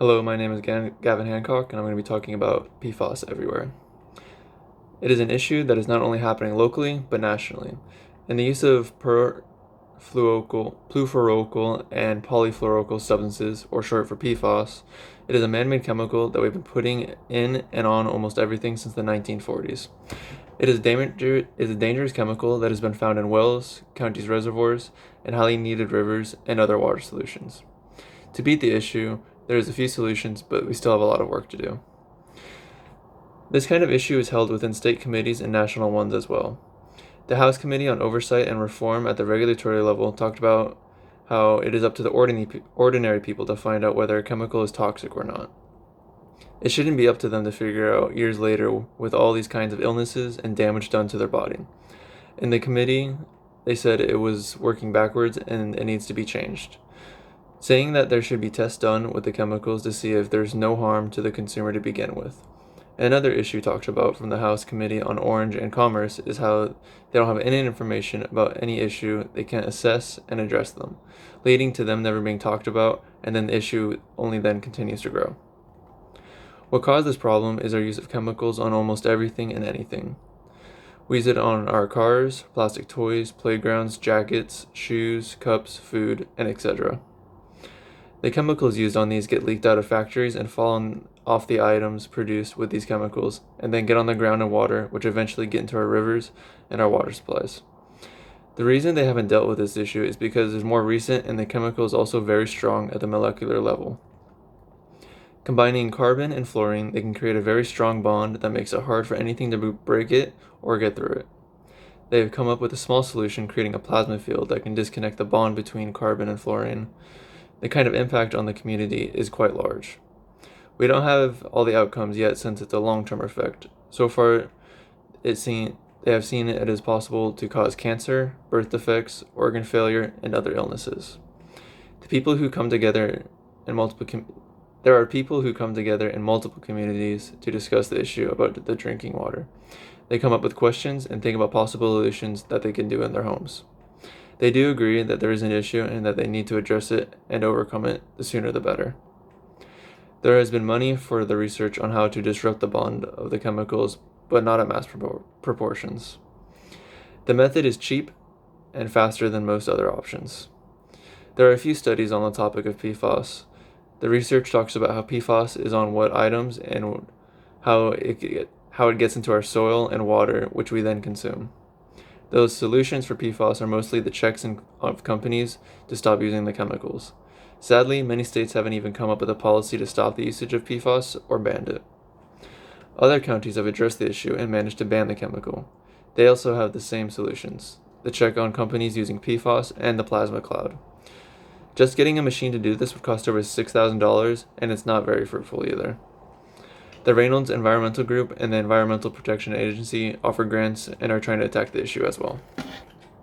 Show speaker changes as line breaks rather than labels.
Hello, my name is Gavin Hancock, and I'm going to be talking about PFAS everywhere. It is an issue that is not only happening locally, but nationally. And the use of perfluoroalkyl, and polyfluoroalkyl substances, or short for PFAS, it is a man-made chemical that we've been putting in and on almost everything since the 1940s. It is a dangerous chemical that has been found in wells, counties' reservoirs, and highly needed rivers and other water solutions. To beat the issue, there's a few solutions, but we still have a lot of work to do. This kind of issue is held within state committees and national ones as well. The House Committee on Oversight and Reform at the regulatory level talked about how it is up to the ordinary people to find out whether a chemical is toxic or not. It shouldn't be up to them to figure out years later with all these kinds of illnesses and damage done to their body. In the committee, they said it was working backwards and it needs to be changed, saying that there should be tests done with the chemicals to see if there's no harm to the consumer to begin with. Another issue talked about from the House Committee on Orange and Commerce is how they don't have any information about any issue, they can't assess and address them, leading to them never being talked about, and then the issue only then continues to grow. What caused this problem is our use of chemicals on almost everything and anything. We use it on our cars, plastic toys, playgrounds, jackets, shoes, cups, food, and etc. The chemicals used on these get leaked out of factories and fall off the items produced with these chemicals, and then get on the ground and water, which eventually get into our rivers and our water supplies. The reason they haven't dealt with this issue is because it's more recent and the chemical is also very strong at the molecular level. Combining carbon and fluorine, they can create a very strong bond that makes it hard for anything to break it or get through it. They have come up with a small solution creating a plasma field that can disconnect the bond between carbon and fluorine. The kind of impact on the community is quite large. We don't have all the outcomes yet since it's a long-term effect. So far, they have seen it as possible to cause cancer, birth defects, organ failure, and other illnesses. There are people who come together in multiple communities to discuss the issue about the drinking water. They come up with questions and think about possible solutions that they can do in their homes. They do agree that there is an issue and that they need to address it and overcome it, the sooner the better. There has been money for the research on how to disrupt the bond of the chemicals, but not at mass proportions. The method is cheap and faster than most other options. There are a few studies on the topic of PFAS. The research talks about how PFAS is on what items and how it gets into our soil and water, which we then consume. Those solutions for PFAS are mostly the checks of companies to stop using the chemicals. Sadly, many states haven't even come up with a policy to stop the usage of PFAS or ban it. Other counties have addressed the issue and managed to ban the chemical. They also have the same solutions: the check on companies using PFAS and the plasma cloud. Just getting a machine to do this would cost over $6,000, and it's not very fruitful either. The Reynolds Environmental Group and the Environmental Protection Agency offer grants and are trying to attack the issue as well.